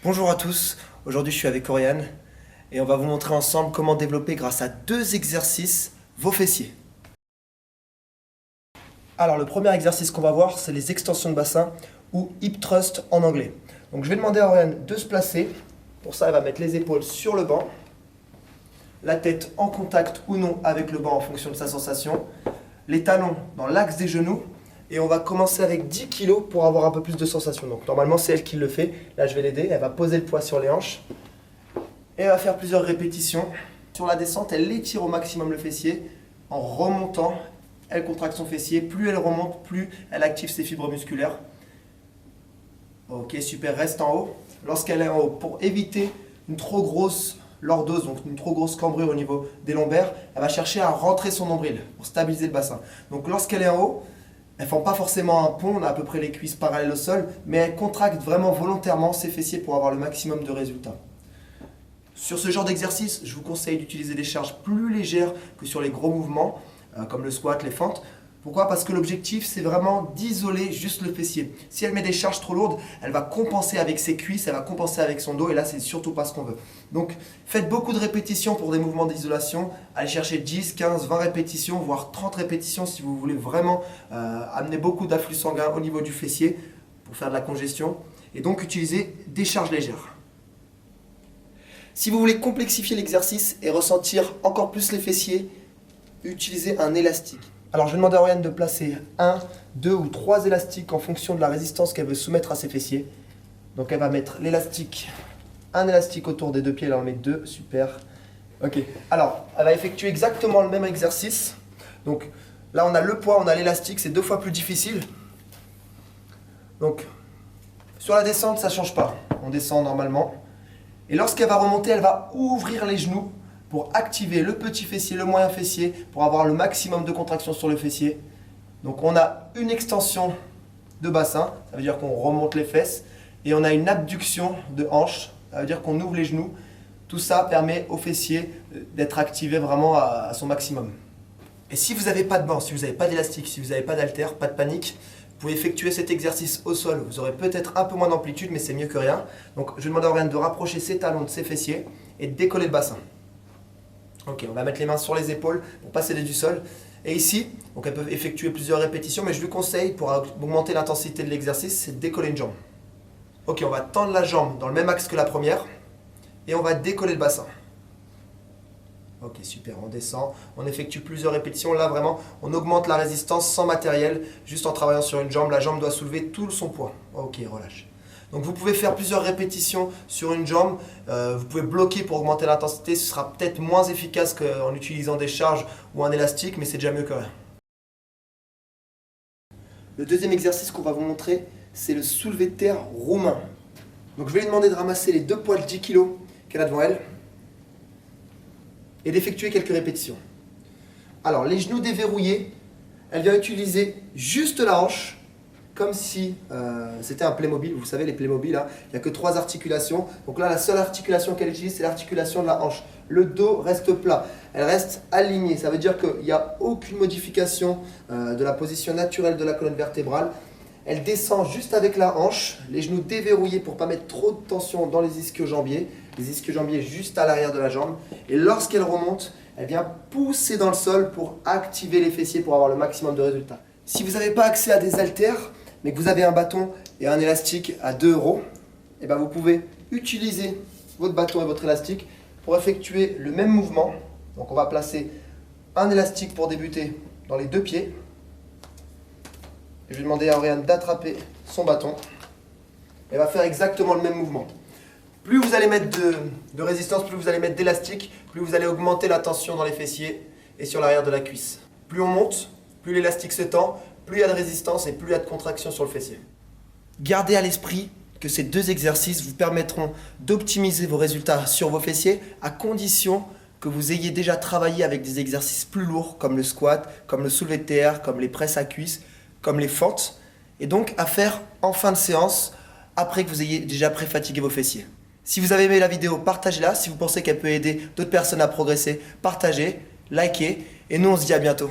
Bonjour à tous, aujourd'hui je suis avec Oriane et on va vous montrer ensemble comment développer grâce à deux exercices vos fessiers. Alors le premier exercice qu'on va voir c'est les extensions de bassin ou hip thrust en anglais. Donc je vais demander à Oriane de se placer, pour ça elle va mettre les épaules sur le banc, la tête en contact ou non avec le banc en fonction de sa sensation, les talons dans l'axe des genoux. Et on va commencer avec 10 kg pour avoir un peu plus de sensation. Donc normalement c'est elle qui le fait. Là je vais l'aider, elle va poser le poids sur les hanches. Et elle va faire plusieurs répétitions. Sur la descente, elle étire au maximum le fessier. En remontant, elle contracte son fessier. Plus elle remonte, plus elle active ses fibres musculaires. Ok, super, reste en haut. Lorsqu'elle est en haut, pour éviter une trop grosse lordose, donc une trop grosse cambrure au niveau des lombaires, elle va chercher à rentrer son nombril pour stabiliser le bassin. Donc lorsqu'elle est en haut, elles ne font pas forcément un pont, on a à peu près les cuisses parallèles au sol, mais elles contractent vraiment volontairement ses fessiers pour avoir le maximum de résultats. Sur ce genre d'exercice, je vous conseille d'utiliser des charges plus légères que sur les gros mouvements, comme le squat, les fentes. Pourquoi? Parce que l'objectif, c'est vraiment d'isoler juste le fessier. Si elle met des charges trop lourdes, elle va compenser avec ses cuisses, elle va compenser avec son dos, et là, c'est surtout pas ce qu'on veut. Donc, faites beaucoup de répétitions pour des mouvements d'isolation. Allez chercher 10, 15, 20 répétitions, voire 30 répétitions si vous voulez vraiment amener beaucoup d'afflux sanguin au niveau du fessier pour faire de la congestion. Et donc, utilisez des charges légères. Si vous voulez complexifier l'exercice et ressentir encore plus les fessiers, utilisez un élastique. Alors je vais demander à Oriane de placer 1, 2 ou 3 élastiques en fonction de la résistance qu'elle veut soumettre à ses fessiers. Donc elle va mettre l'élastique, un élastique autour des deux pieds, elle en met 2, super. Ok, alors elle va effectuer exactement le même exercice. Donc là on a le poids, on a l'élastique, c'est 2 fois plus difficile. Donc sur la descente ça ne change pas, on descend normalement. Et lorsqu'elle va remonter, elle va ouvrir les genoux pour activer le petit fessier, le moyen fessier, pour avoir le maximum de contraction sur le fessier. Donc on a une extension de bassin, ça veut dire qu'on remonte les fesses, et on a une abduction de hanche, ça veut dire qu'on ouvre les genoux. Tout ça permet au fessier d'être activé vraiment à son maximum. Et si vous n'avez pas de banc, si vous n'avez pas d'élastique, si vous n'avez pas d'haltère, pas de panique, vous pouvez effectuer cet exercice au sol. Vous aurez peut-être un peu moins d'amplitude, mais c'est mieux que rien. Donc je vais demander à Oriane de rapprocher ses talons de ses fessiers et de décoller le bassin. Ok, on va mettre les mains sur les épaules pour passer du sol. Et ici, donc elle peut effectuer plusieurs répétitions, mais je lui conseille, pour augmenter l'intensité de l'exercice, c'est de décoller une jambe. Ok, on va tendre la jambe dans le même axe que la première, et on va décoller le bassin. Ok, super, on descend, on effectue plusieurs répétitions. Là, vraiment, on augmente la résistance sans matériel, juste en travaillant sur une jambe. La jambe doit soulever tout son poids. Ok, relâche. Donc vous pouvez faire plusieurs répétitions sur une jambe, vous pouvez bloquer pour augmenter l'intensité, ce sera peut-être moins efficace qu'en utilisant des charges ou un élastique, mais c'est déjà mieux que rien. Le deuxième exercice qu'on va vous montrer, c'est le soulevé de terre roumain. Donc je vais lui demander de ramasser les 2 poids de 10 kg qu'elle a devant elle et d'effectuer quelques répétitions. Alors les genoux déverrouillés, elle vient utiliser juste la hanche, comme si c'était un Playmobil. Vous savez, les Playmobil, là, il n'y a que 3 articulations. Donc là, la seule articulation qu'elle utilise, c'est l'articulation de la hanche. Le dos reste plat, elle reste alignée. Ça veut dire qu'il n'y a aucune modification de la position naturelle de la colonne vertébrale. Elle descend juste avec la hanche, les genoux déverrouillés pour ne pas mettre trop de tension dans les ischio-jambiers. Les ischio-jambiers juste à l'arrière de la jambe. Et lorsqu'elle remonte, elle vient pousser dans le sol pour activer les fessiers pour avoir le maximum de résultats. Si vous n'avez pas accès à des haltères, mais que vous avez un bâton et un élastique à 2 €, et ben vous pouvez utiliser votre bâton et votre élastique pour effectuer le même mouvement. Donc on va placer un élastique pour débuter dans les 2 pieds. Et je vais demander à Oriane d'attraper son bâton. Elle va faire exactement le même mouvement. Plus vous allez mettre de résistance, plus vous allez mettre d'élastique, plus vous allez augmenter la tension dans les fessiers et sur l'arrière de la cuisse. Plus on monte, plus l'élastique se tend, plus il y a de résistance et plus il y a de contraction sur le fessier. Gardez à l'esprit que ces 2 exercices vous permettront d'optimiser vos résultats sur vos fessiers à condition que vous ayez déjà travaillé avec des exercices plus lourds comme le squat, comme le soulevé de terre, comme les presses à cuisse, comme les fentes, et donc à faire en fin de séance après que vous ayez déjà pré-fatigué vos fessiers. Si vous avez aimé la vidéo, partagez-la. Si vous pensez qu'elle peut aider d'autres personnes à progresser, partagez, likez, et nous on se dit à bientôt.